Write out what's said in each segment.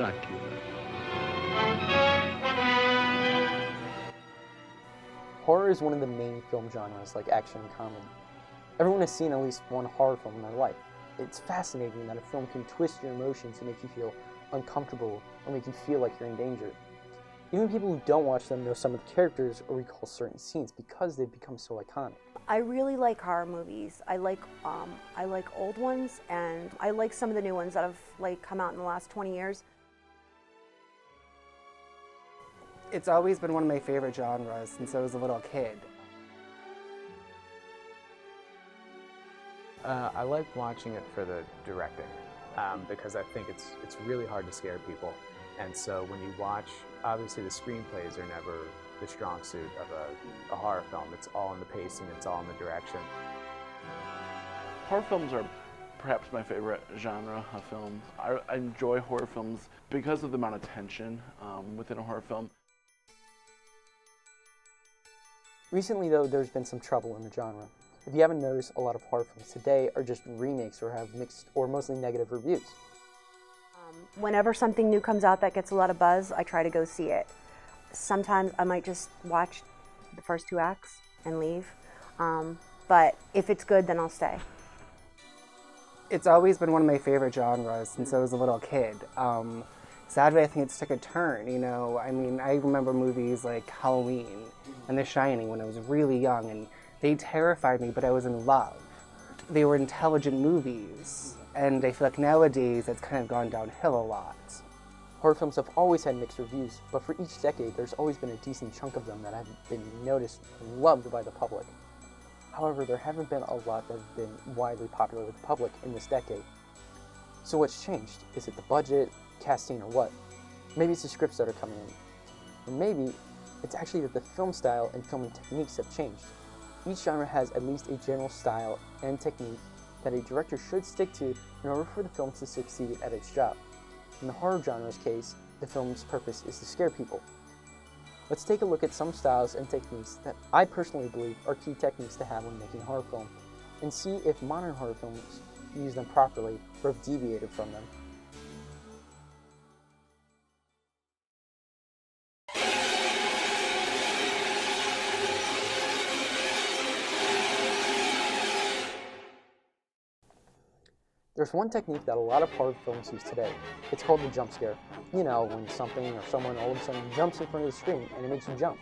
Dracula. Horror is one of the main film genres like action and comedy. Everyone has seen at least one horror film in their life. It's fascinating that a film can twist your emotions to make you feel uncomfortable or make you feel like you're in danger. Even people who don't watch them know some of the characters or recall certain scenes because they've become so iconic. I really like horror movies. I like old ones, and I like some of the new ones that have come out in the last 20 years. It's always been one of my favorite genres since I was a little kid. I like watching it for the directing because I think it's really hard to scare people. And so when you watch, obviously the screenplays are never the strong suit of a horror film. It's all in the pacing, it's all in the direction. Horror films are perhaps my favorite genre of films. I enjoy horror films because of the amount of tension within a horror film. Recently though, there's been some trouble in the genre. If you haven't noticed, a lot of horror films today are just remakes or have mixed or mostly negative reviews. Whenever something new comes out that gets a lot of buzz, I try to go see it. Sometimes I might just watch the first 2 acts and leave, but if it's good, then I'll stay. It's always been one of my favorite genres since I was a little kid. Sadly, I think it's took a turn, you know. I mean, I remember movies like Halloween and The Shining when I was really young, and they terrified me, but I was in love. They were intelligent movies, and I feel like nowadays it's kind of gone downhill a lot. Horror films have always had mixed reviews, but for each decade there's always been a decent chunk of them that have been noticed and loved by the public. However, there haven't been a lot that have been widely popular with the public in this decade. So what's changed? Is it the budget, casting, or what? Maybe it's the scripts that are coming in. Or maybe it's actually that the film style and filming techniques have changed. Each genre has at least a general style and technique that a director should stick to in order for the film to succeed at its job. In the horror genre's case, the film's purpose is to scare people. Let's take a look at some styles and techniques that I personally believe are key techniques to have when making a horror film, and see if modern horror films use them properly or have deviated from them. There's one technique that a lot of horror films use today. It's called the jump scare. You know, when something or someone all of a sudden jumps in front of the screen and it makes you jump.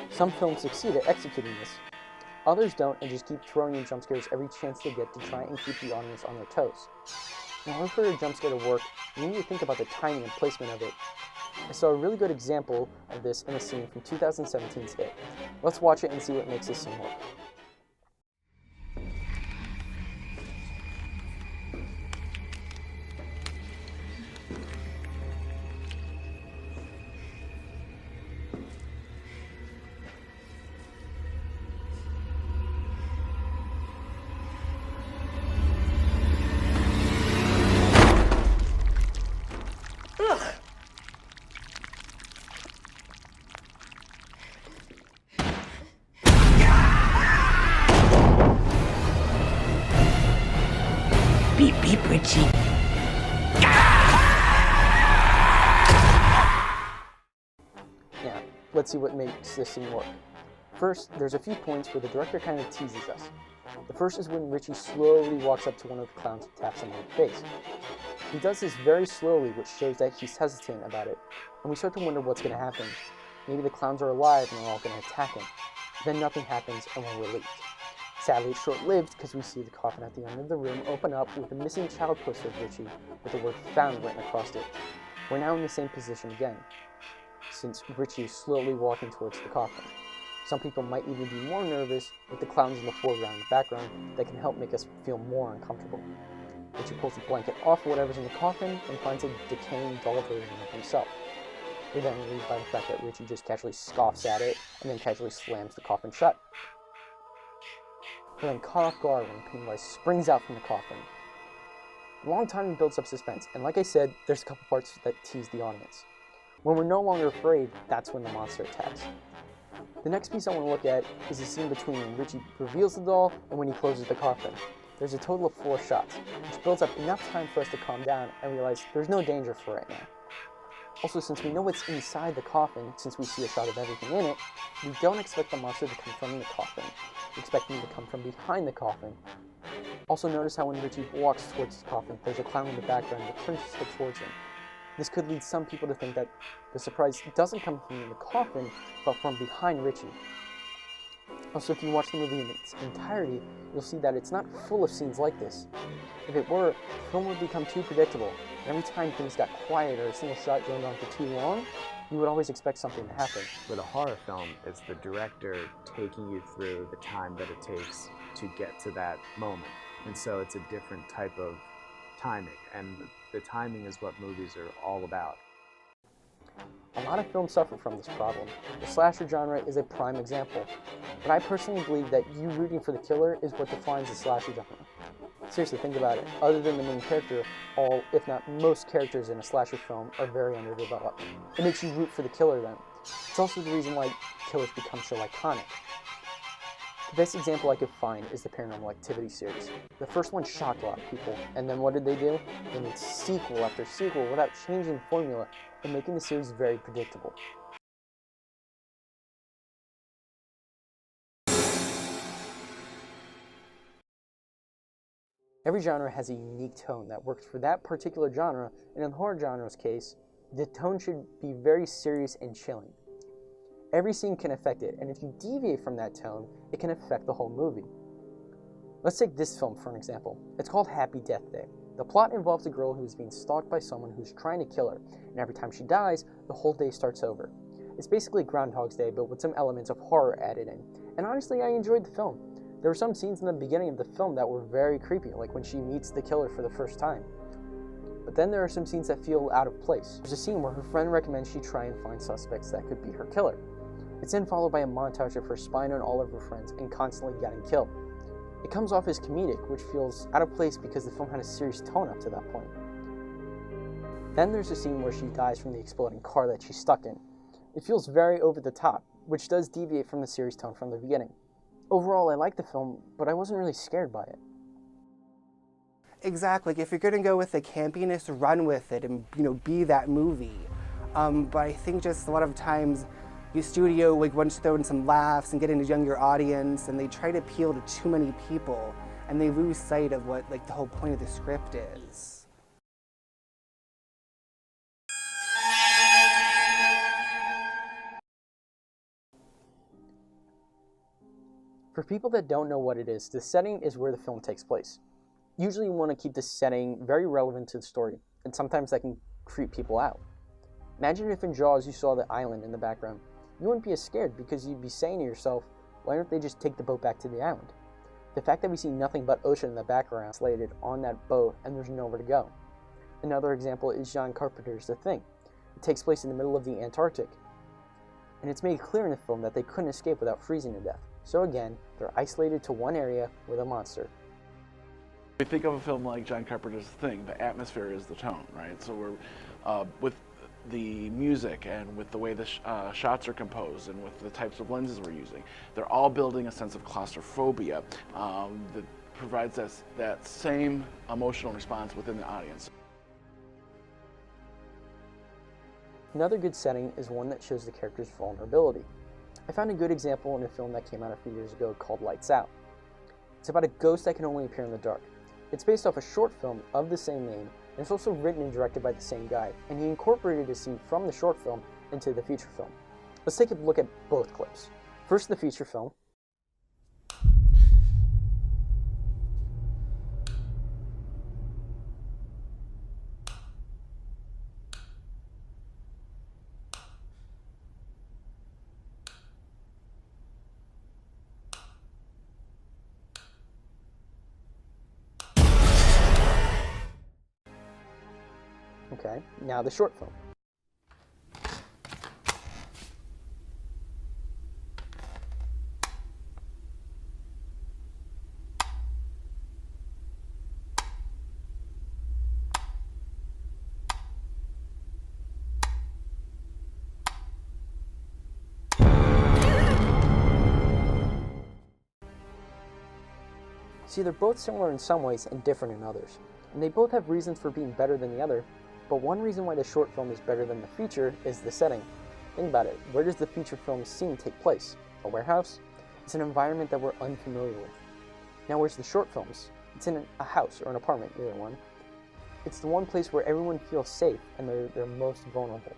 Some films succeed at executing this. Others don't and just keep throwing in jump scares every chance they get to try and keep the audience on their toes. In order for a jump scare to work, you need to think about the timing and placement of it. I saw a really good example of this in a scene from 2017's It. Let's watch it and see what makes this scene work. Beep, beep, Richie. Now, let's see what makes this scene work. First, there's a few points where the director kind of teases us. The first is when Richie slowly walks up to one of the clowns and taps him on the face. He does this very slowly, which shows that he's hesitant about it, and we start to wonder what's going to happen. Maybe the clowns are alive and they're all going to attack him. Then nothing happens and we're relieved. Sadly, it's short-lived because we see the coffin at the end of the room open up with a missing child poster of Richie with the word "found" written across it. We're now in the same position again, since Richie is slowly walking towards the coffin. Some people might even be more nervous with the clowns in the foreground and the background that can help make us feel more uncomfortable. Richie pulls the blanket off whatever's in the coffin and finds a decaying doll version of himself. We're then relieved by the fact that Richie just casually scoffs at it and then casually slams the coffin shut. We're then caught off guard when Pennywise springs out from the coffin. A long time builds up suspense, and like I said, there's a couple parts that tease the audience. When we're no longer afraid, that's when the monster attacks. The next piece I want to look at is the scene between when Richie reveals the doll and when he closes the coffin. there's a total of 4 shots, which builds up enough time for us to calm down and realize there's no danger for right now. Also, since we know what's inside the coffin, since we see a shot of everything in it, we don't expect the monster to come from the coffin. We expect him to come from behind the coffin. Also, notice how when Richie walks towards the coffin, there's a clown in the background that turns his head towards him. This could lead some people to think that the surprise doesn't come from the coffin, but from behind Richie. Also, if you watch the movie in its entirety, you'll see that it's not full of scenes like this. If it were, the film would become too predictable. And every time things got quiet or a single shot droned on for too long, you would always expect something to happen. With a horror film, it's the director taking you through the time that it takes to get to that moment. And so it's a different type of timing, and the timing is what movies are all about. A lot of films suffer from this problem. The slasher genre is a prime example, but I personally believe that you rooting for the killer is what defines the slasher genre. Seriously, think about it. Other than the main character, all, if not most characters in a slasher film are very underdeveloped. It makes you root for the killer then. It's also the reason why killers become so iconic. The best example I could find is the Paranormal Activity series. The first one shocked a lot of people, and then what did they do? They made sequel after sequel without changing the formula and making the series very predictable. Every genre has a unique tone that works for that particular genre, and in the horror genre's case, the tone should be very serious and chilling. Every scene can affect it, and if you deviate from that tone, it can affect the whole movie. Let's take this film for an example. It's called Happy Death Day. The plot involves a girl who is being stalked by someone who's trying to kill her, and every time she dies, the whole day starts over. It's basically Groundhog's Day, but with some elements of horror added in. And honestly, I enjoyed the film. There were some scenes in the beginning of the film that were very creepy, like when she meets the killer for the first time. But then there are some scenes that feel out of place. There's a scene where her friend recommends she try and find suspects that could be her killer. It's then followed by a montage of her spying on all of her friends and constantly getting killed. It comes off as comedic, which feels out of place because the film had a serious tone up to that point. Then there's a scene where she dies from the exploding car that she's stuck in. It feels very over the top, which does deviate from the serious tone from the beginning. Overall, I liked the film, but I wasn't really scared by it. Exactly. If you're going to go with the campiness, run with it and, be that movie. But I think just a lot of times, your studio wants to throw in some laughs and get in a younger audience, and they try to appeal to too many people, and they lose sight of what the whole point of the script is. For people that don't know what it is, the setting is where the film takes place. Usually you want to keep the setting very relevant to the story, and sometimes that can creep people out. Imagine if in Jaws you saw the island in the background. You wouldn't be as scared because you'd be saying to yourself, why don't they just take the boat back to the island? The fact that we see nothing but ocean in the background slated on that boat and there's nowhere to go. Another example is John Carpenter's The Thing. It takes place in the middle of the Antarctic. And it's made clear in the film that they couldn't escape without freezing to death. So again, they're isolated to one area with a monster. We think of a film like John Carpenter's Thing, the atmosphere is the tone, right? So we're, with the music and with the way the shots are composed and with the types of lenses we're using, they're all building a sense of claustrophobia that provides us that same emotional response within the audience. Another good setting is one that shows the character's vulnerability. I found a good example in a film that came out a few years ago called Lights Out. It's about a ghost that can only appear in the dark. It's based off a short film of the same name, and it's also written and directed by the same guy, and he incorporated a scene from the short film into the feature film. Let's take a look at both clips. First, the feature film. Okay, now the short film. See, they're both similar in some ways and different in others, and they both have reasons for being better than the other, but one reason why the short film is better than the feature is the setting. Think about it, where does the feature film scene take place? A warehouse? It's an environment that we're unfamiliar with. Now where's the short films? It's in a house or an apartment, either one. It's the one place where everyone feels safe and they're most vulnerable.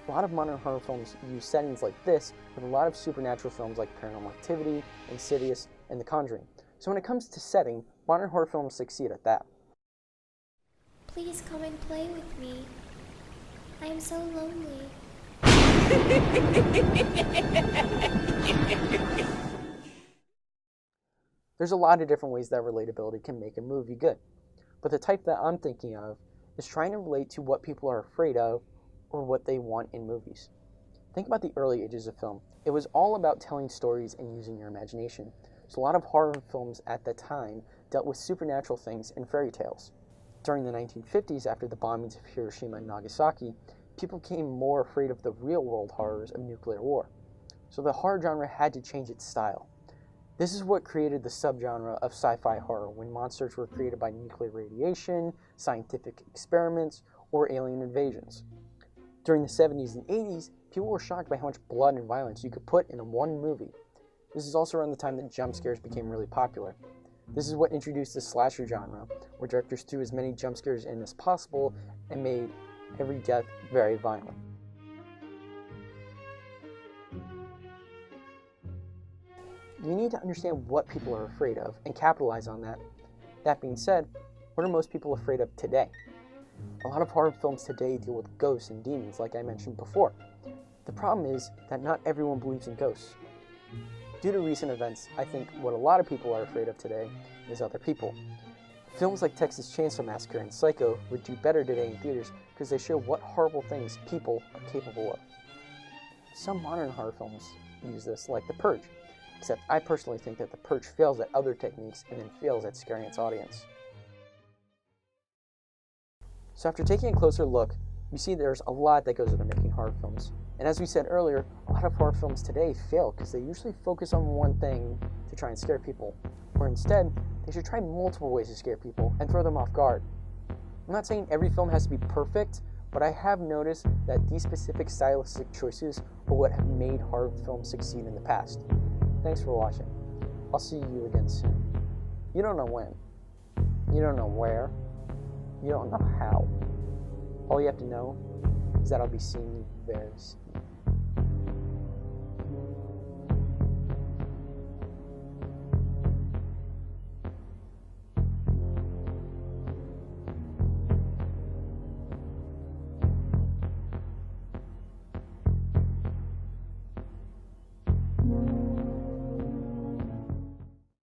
A lot of modern horror films use settings like this with a lot of supernatural films like Paranormal Activity, Insidious, and The Conjuring. So when it comes to setting, modern horror films succeed at that. Please come and play with me. I am so lonely. There's a lot of different ways that relatability can make a movie good, but the type that I'm thinking of is trying to relate to what people are afraid of or what they want in movies. Think about the early ages of film. It was all about telling stories and using your imagination. So a lot of horror films at the time dealt with supernatural things and fairy tales. During the 1950s, after the bombings of Hiroshima and Nagasaki, people became more afraid of the real-world horrors of nuclear war. So the horror genre had to change its style. This is what created the subgenre of sci-fi horror, when monsters were created by nuclear radiation, scientific experiments, or alien invasions. During the 70s and 80s, people were shocked by how much blood and violence you could put in one movie. This is also around the time that jump scares became really popular. This is what introduced the slasher genre, where directors threw as many jump scares in as possible and made every death very violent. You need to understand what people are afraid of and capitalize on that. That being said, what are most people afraid of today? A lot of horror films today deal with ghosts and demons, like I mentioned before. The problem is that not everyone believes in ghosts. Due to recent events, I think what a lot of people are afraid of today is other people. Films like Texas Chainsaw Massacre and Psycho would do better today in theaters because they show what horrible things people are capable of. Some modern horror films use this, like The Purge, except I personally think that The Purge fails at other techniques and then fails at scaring its audience. So after taking a closer look, we see there's a lot that goes into making horror films. And as we said earlier, a lot of horror films today fail because they usually focus on one thing to try and scare people, or instead, they should try multiple ways to scare people and throw them off guard. I'm not saying every film has to be perfect, but I have noticed that these specific stylistic choices are what have made horror films succeed in the past. Thanks for watching. I'll see you again soon. You don't know when. You don't know where. You don't know how. All you have to know is that I'll be seeing you very soon.